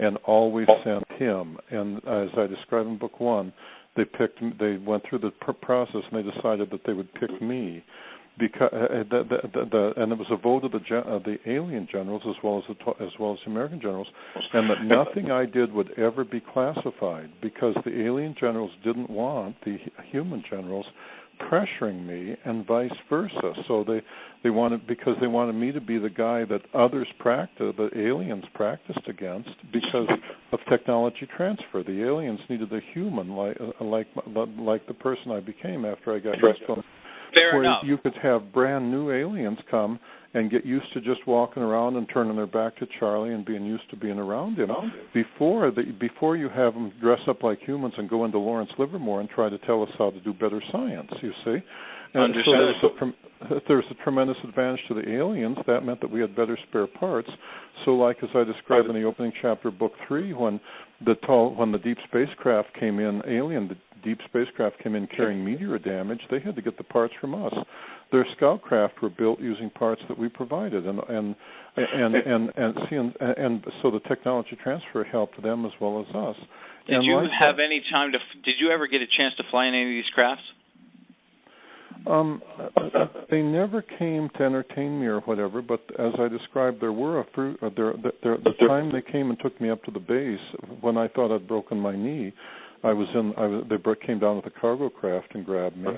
and always sent him. And as I described in book 1, they went through the process and they decided that they would pick me. Because and it was a vote of the alien generals as well as the American generals, and that nothing I did would ever be classified because the alien generals didn't want the human generals pressuring me, and vice versa. So they wanted me to be the guy that the aliens practiced against because of technology transfer. The aliens needed a human like the person I became after I got used to them. Fair enough. You could have brand new aliens come and get used to just walking around and turning their back to Charlie and being used to being around him before you have them dress up like humans and go into Lawrence Livermore and try to tell us how to do better science, you see. And so there's a tremendous advantage to the aliens. That meant that we had better spare parts. So like as I described in the opening chapter of Book 3, when the deep spacecraft came in, the deep spacecraft came in carrying meteor damage, they had to get the parts from us. Their scout craft were built using parts that we provided, and so the technology transfer helped them as well as us. Did you have any time did you ever get a chance to fly in any of these crafts? They never came to entertain me or whatever, but as I described, there were the time they came and took me up to the base when I thought I'd broken my knee. They came down with a cargo craft and grabbed me.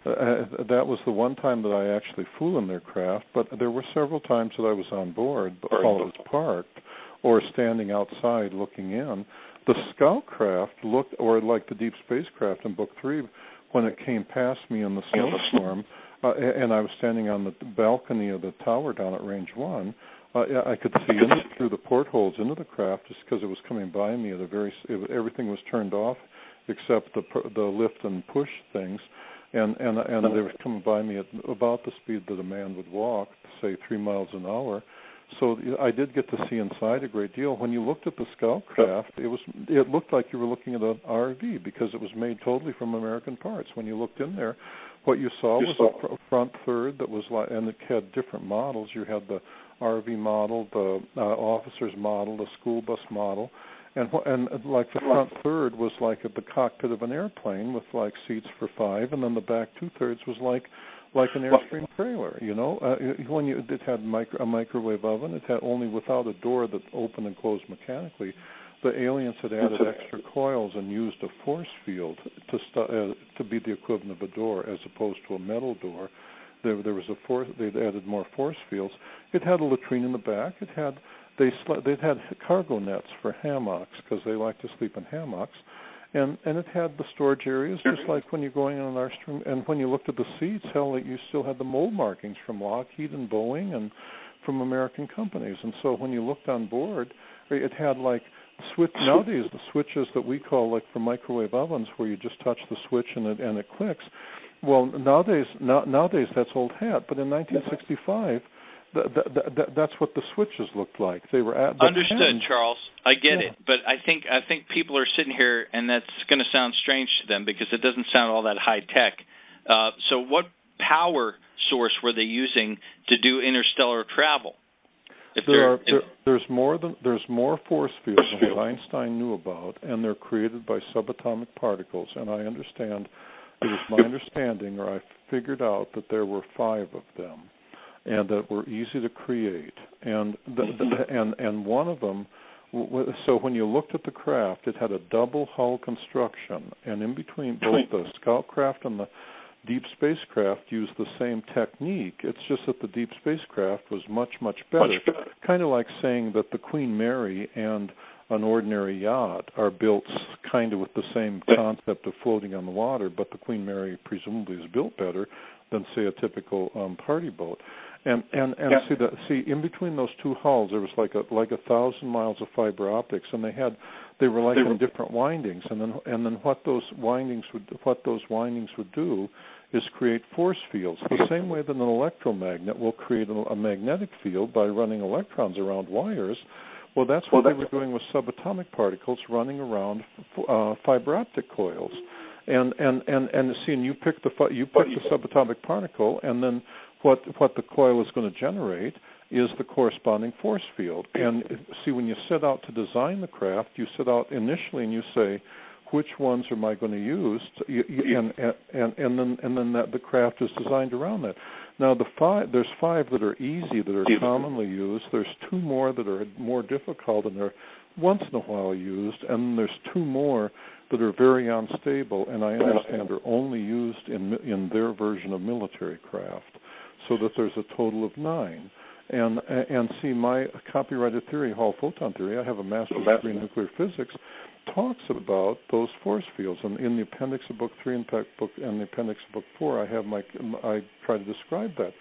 That was the one time that I actually flew in their craft, but there were several times that I was on board while it was parked or standing outside looking in. The scout craft looked, or like the deep spacecraft in Book 3, when it came past me in the snowstorm, and I was standing on the balcony of the tower down at Range 1, I could see through the portholes into the craft just because it was coming by me everything was turned off except the lift and push things, and they were coming by me at about the speed that a man would walk, say 3 miles an hour. So I did get to see inside a great deal. When you looked at the scout craft, it looked like you were looking at an RV because it was made totally from American parts. When you looked in there, what you saw was a front third that was like, and it had different models. You had the RV model, the officer's model, the school bus model, and like the front third was like at the cockpit of an airplane with like seats for 5, and then the back 2/3 was like an Airstream trailer, you know. It had a microwave oven. It had only without a door that opened and closed mechanically. The aliens had added extra coils and used a force field to be the equivalent of a door as opposed to a metal door. There was a force. They'd added more force fields. It had a latrine in the back. They'd had cargo nets for hammocks because they like to sleep in hammocks. And it had the storage areas, just like when you're going on an Airstream. And when you looked at the seats, you still had the mold markings from Lockheed and Boeing and from American companies. And so when you looked on board, it had like nowadays the switches that we call like for microwave ovens, where you just touch the switch and it clicks. Well, nowadays that's old hat. But in 1965. That's what the switches looked like. They were at the Understood, end. Charles. I get it, but I think people are sitting here, and that's going to sound strange to them because it doesn't sound all that high tech. So, what power source were they using to do interstellar travel? There's more force fields than what Einstein knew about, and they're created by subatomic particles. And I understand, it was my understanding, or I figured out that there were 5 of them, and that were easy to create. And and one of them, so when you looked at the craft, it had a double hull construction, and in between both the scout craft and the deep spacecraft used the same technique. It's just that the deep spacecraft was much, much better. Kind of like saying that the Queen Mary and an ordinary yacht are built kind of with the same concept of floating on the water, but the Queen Mary presumably is built better than, say, a typical party boat. And see in between those two hulls there was like 1,000 miles of fiber optics, and they were like in different windings, and then what those windings would do is create force fields, the same way that an electromagnet will create a magnetic field by running electrons around wires. Well, that's what they were doing with subatomic particles running around fiber optic coils. And you pick the subatomic particle, and then what the coil is going to generate is the corresponding force field. And see, when you set out to design the craft, you set out initially and you say, which ones am I going to use? And then the craft is designed around that. Now, there's 5 that are easy, that are commonly used. There's 2 more that are more difficult and are once in a while used, and there's 2 more that are very unstable, and I understand are only used in their version of military craft, so that there's a total of 9. And see, my copyrighted theory, Hall photon theory, I have a master's degree in nuclear physics, talks about those force fields. And in the appendix of Book 3 and the appendix of Book 4, I try to describe that.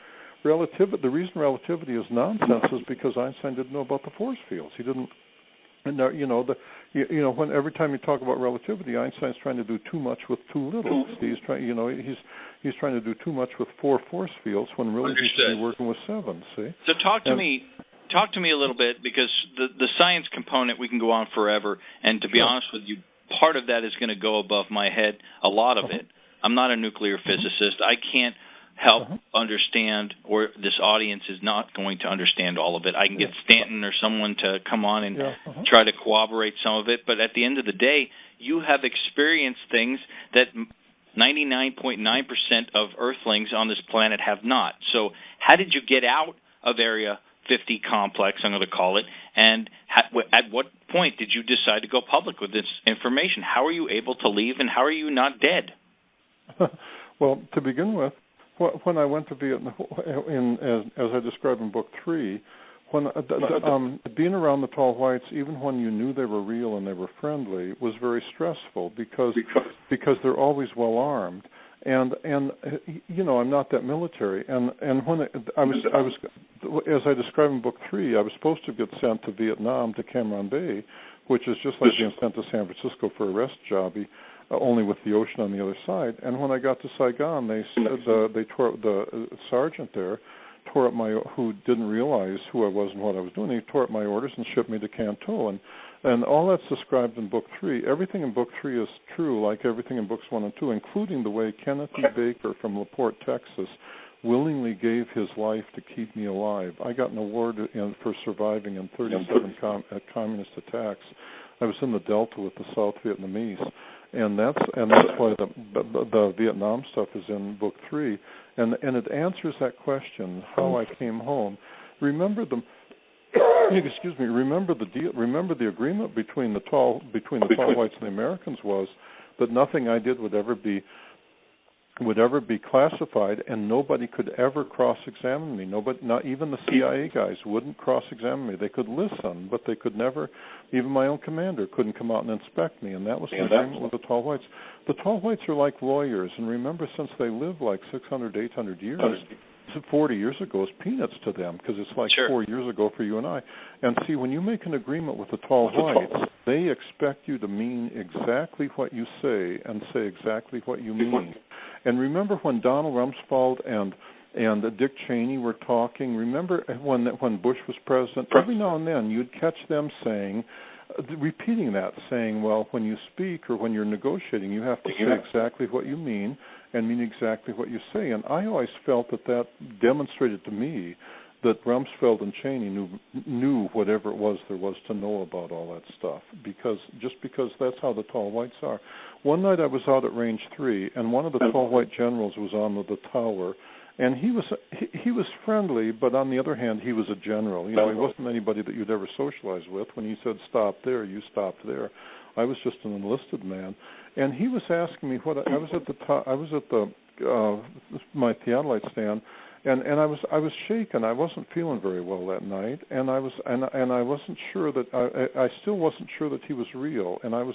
The reason relativity is nonsense is because Einstein didn't know about the force fields. He didn't. And when every time you talk about relativity, Einstein's trying to do too much with too little. He's trying to do too much with 4 force fields when really he should be working with 7. See? So talk to me a little bit, because the science component, we can go on forever. And to be honest with you, part of that is going to go above my head. A lot of it. I'm not a nuclear physicist. I can't help understand, or this audience is not going to understand all of it. I can get Stanton or someone to come on and try to corroborate some of it, but at the end of the day, you have experienced things that 99.9% of Earthlings on this planet have not. So how did you get out of Area 50 complex, I'm going to call it, and at what point did you decide to go public with this information? How are you able to leave, and how are you not dead? Well, to begin with, when I went to Vietnam, as I described in Book 3, being around the tall whites, even when you knew they were real and they were friendly, was very stressful because they're always well armed, and I'm not that military, and when I was as I described in Book 3, I was supposed to get sent to Vietnam, to Cam Ranh Bay, which is just like being sent to San Francisco for a rest jobby. Only with the ocean on the other side. And when I got to Saigon, the sergeant there tore up who didn't realize who I was and what I was doing. He tore up my orders and shipped me to Canton. And all that's described in Book 3. Everything in Book 3 is true, like everything in Books 1 and 2, including the way Kenneth E. Baker from LaPorte, Texas, willingly gave his life to keep me alive. I got an award for surviving in 37 communist attacks. I was in the Delta with the South Vietnamese. And that's why the Vietnam stuff is in Book 3, and it answers that question, how I came home. Remember Remember the deal. Remember the agreement between the tall whites and the Americans was that nothing I did would ever be classified, and nobody could ever cross-examine me. Nobody, not even the CIA guys, wouldn't cross-examine me. They could listen, but they could never. Even my own commander couldn't come out and inspect me, and that was the agreement with the tall whites. The tall whites are like lawyers, and remember, since they live like 600 to 800 years, 40 years ago is peanuts to them, because it's like 4 years ago for you and I. And see, when you make an agreement with the tall whites, they expect you to mean exactly what you say and say exactly what you mean. And remember when Donald Rumsfeld and Dick Cheney were talking? Remember when Bush was president? Every now and then you'd catch them repeating that, saying, well, when you speak or when you're negotiating, you have to say exactly what you mean and mean exactly what you say. And I always felt that demonstrated to me that Rumsfeld and Cheney knew whatever it was there was to know about all that stuff, because that's how the tall whites are. One night I was out at Range 3, and one of the tall white generals was on the tower, and he was friendly, but on the other hand, he was a general. He wasn't anybody that you'd ever socialize with. When he said stop there, you stopped there. I was just an enlisted man, and he was asking me what I was at the top. I was at my theodolite stand. And I was shaken. I wasn't feeling very well that night, and I wasn't sure that I still wasn't sure that he was real. And I was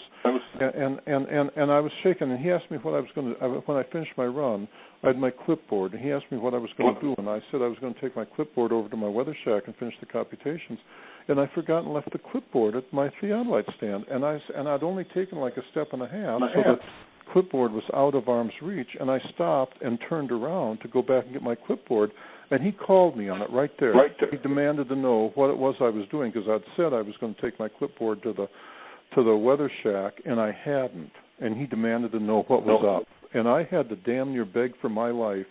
shaken. And he asked me what I was going to. When I finished my run, I had my clipboard, and he asked me what I was going to do, and I said I was going to take my clipboard over to my weather shack and finish the computations. And I forgot and left the clipboard at my theodolite stand, and I'd only taken like a step and a half, so that clipboard was out of arm's reach, and I stopped and turned around to go back and get my clipboard, and he called me on it right there. He demanded to know what it was I was doing, because I'd said I was going to take my clipboard to the weather shack, and I hadn't, and he demanded to know what was up. And I had to damn near beg for my life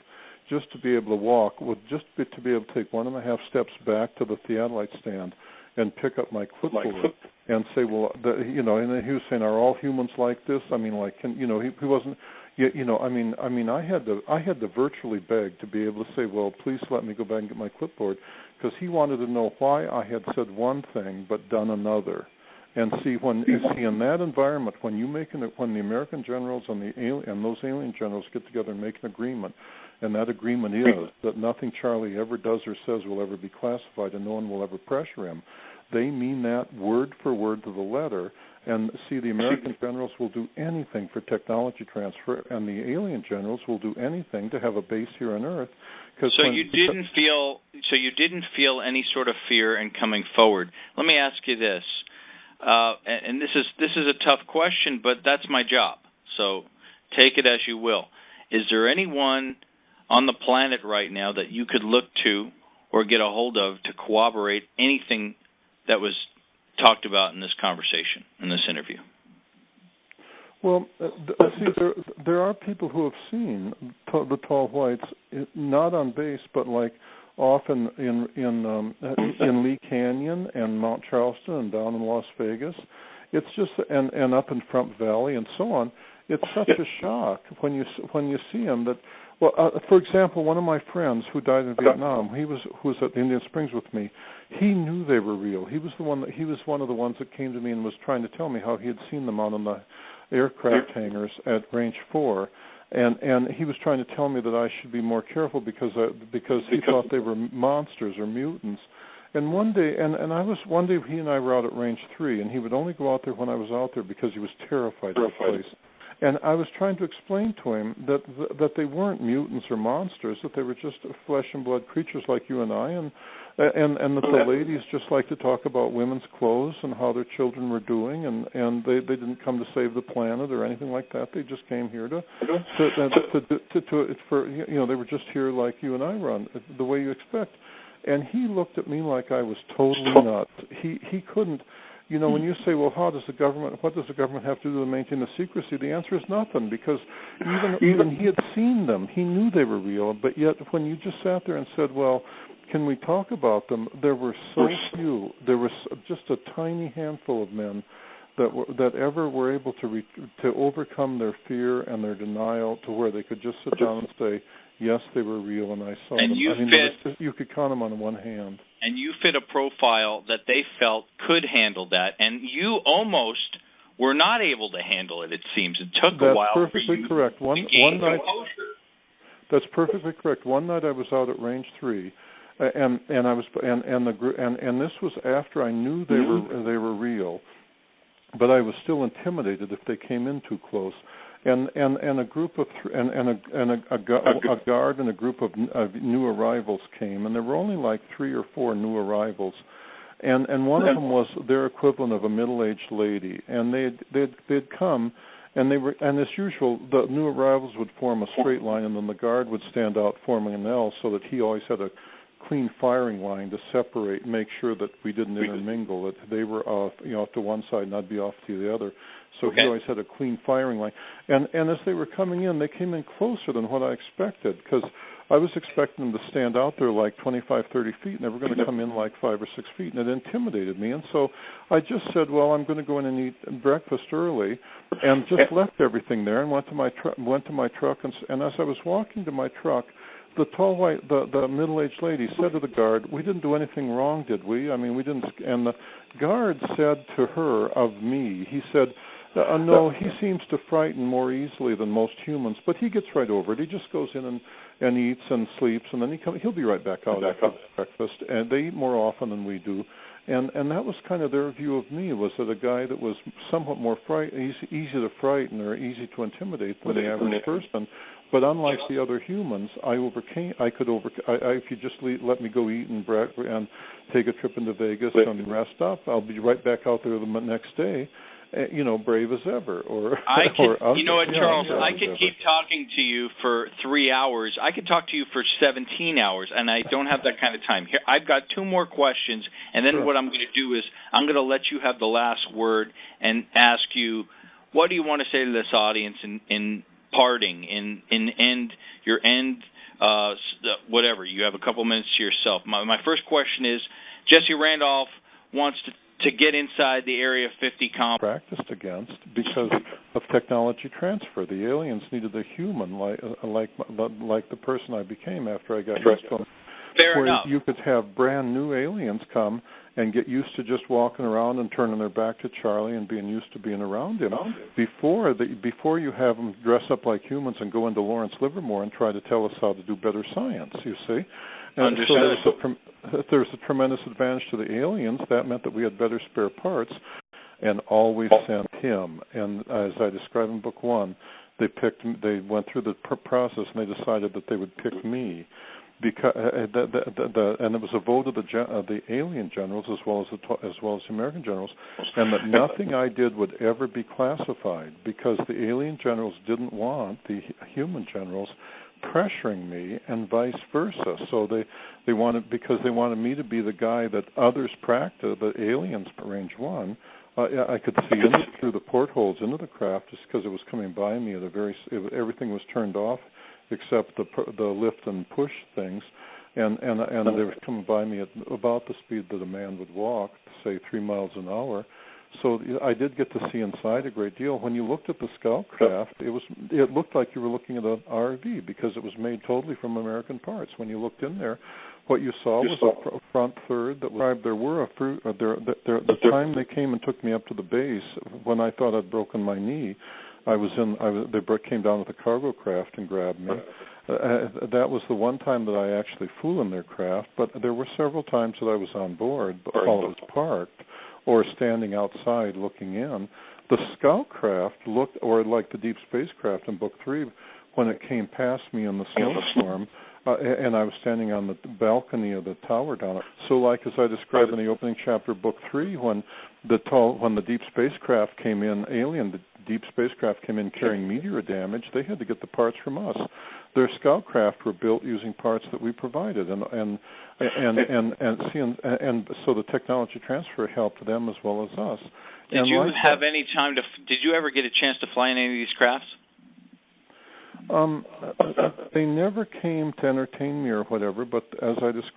just to be able to walk, to be able to take 1.5 steps back to the theodolite stand and pick up my clipboard and say, well, and then he was saying, are all humans like this? I mean, like, he wasn't. I had to virtually beg to be able to say, well, please let me go back and get my clipboard, because he wanted to know why I had said one thing but done another. And in that environment, when the American generals and those alien generals get together and make an agreement, and that agreement is that nothing Charlie ever does or says will ever be classified, and no one will ever pressure him, they mean that word for word to the letter. And see, the American generals will do anything for technology transfer, and the alien generals will do anything to have a base here on Earth. So you didn't feel any sort of fear in coming forward. Let me ask you this, and this is a tough question, but that's my job. So take it as you will. Is there anyone on the planet right now that you could look to or get a hold of to corroborate anything that was talked about in this conversation, in this interview? Well, there are people who have seen the tall whites, not on base, but like often in Lee Canyon and Mount Charleston and down in Las Vegas. It's just and up in Front Valley and so on. It's such a shock when you see them that. Well, for example, one of my friends who died in Vietnam, who was at Indian Springs with me. He knew they were real. He was one of the ones that came to me and was trying to tell me how he had seen them out on the aircraft hangars at Range 4, and he was trying to tell me that I should be more careful because he thought they were monsters or mutants. And one day he and I were out at Range 3, and he would only go out there when I was out there because he was terrified of the place. And I was trying to explain to him that they weren't mutants or monsters, that they were just flesh and blood creatures like you and I, and that the ladies just like to talk about women's clothes and how their children were doing, and they didn't come to save the planet or anything like that. They just came here they were just here like you and I run, the way you expect. And he looked at me like I was totally nuts. He couldn't. When you say, well, what does the government have to do to maintain the secrecy? The answer is nothing, because even he had seen them. He knew they were real, but yet when you just sat there and said, well, can we talk about them, there were so few. There was just a tiny handful of men that ever were able to overcome their fear and their denial to where they could just sit down and say, yes, they were real, and I saw them. You could count them on one hand. And you fit a profile that they felt could handle that, and you almost were not able to handle it. It seems it took a while. That's perfectly correct. One night. That's perfectly correct. One night I was out at Range 3, and this was after I knew they were real, but I was still intimidated if they came in too close. And a group of a guard and a group of new arrivals came, and there were only like 3 or 4 new arrivals, and one of them was their equivalent of a middle-aged lady, and they'd come, and as usual, the new arrivals would form a straight line, and then the guard would stand out forming an L, so that he always had a clean firing line to separate, make sure that we didn't intermingle, that they were off to one side and I'd be off to the other. So he always had a clean firing line. And as they were coming in, they came in closer than what I expected, because I was expecting them to stand out there like 25, 30 feet, and they were going to come in like 5 or 6 feet, and it intimidated me. And so I just said, well, I'm going to go in and eat breakfast early, and just left everything there and went to my truck. And as I was walking to my truck, the middle-aged lady said to the guard, "We didn't do anything wrong, did we? I mean, we didn't." And the guard said to her of me, he said, "No, he seems to frighten more easily than most humans, but he gets right over it. He just goes in and eats and sleeps, and then he'll be right back out after breakfast." And they eat more often than we do. And that was kind of their view of me, was that a guy that was somewhat more easy to frighten or easy to intimidate than the average person. But unlike the other humans, if you just let me go eat and take a trip into Vegas and rest up, I'll be right back out there the next day, brave as ever. You know what, Charles? I could keep talking to you for 3 hours. I could talk to you for 17 hours, and I don't have that kind of time. Here, I've got 2 more questions, and then what I'm going to do is I'm going to let you have the last word and ask you, what do you want to say to this audience in parting, in your end whatever. You have a couple minutes to yourself. My first question is, Jesse Randolph wants to get inside the Area 50 practiced against because of technology transfer. The aliens needed a human like the person I became after I got used to them. Fair enough. You could have brand new aliens come and get used to just walking around and turning their back to Charlie and being used to being around him before you have them dress up like humans and go into Lawrence Livermore and try to tell us how to do better science, you see. And so there's a tremendous advantage to the aliens. That meant that we had better spare parts and always sent him. And as I described in Book 1, they went through the process and they decided that they would pick me. Because and it was a vote of the alien generals as well as the American generals, and that nothing I did would ever be classified because the alien generals didn't want the human generals pressuring me, and vice versa. So they wanted me to be the guy that others practiced. The aliens, Range 1. I could see through the portholes into the craft just because it was coming by me at everything was turned off except the lift and push things, and they were coming by me at about the speed that a man would walk, say 3 miles an hour. So I did get to see inside a great deal. When you looked at the scout craft, it looked like you were looking at an RV because it was made totally from American parts. When you looked in there, what you saw was a front third that was. There were the time they came and took me up to the base when I thought I'd broken my knee. They came down with a cargo craft and grabbed me. That was the one time that I actually flew in their craft, but there were several times that I was on board while it was parked or standing outside looking in. The scout craft looked, or like the deep spacecraft in Book 3, when it came past me in the snowstorm, and I was standing on the balcony of the tower down. So like as I described in the opening chapter of Book 3, when the deep spacecraft came in, the deep spacecraft came in carrying meteor damage, they had to get the parts from us. Their scout craft were built using parts that we provided, and so the technology transfer helped them as well as us. Did you have any time did you ever get a chance to fly in any of these crafts? They never came to entertain me or whatever, but as I described,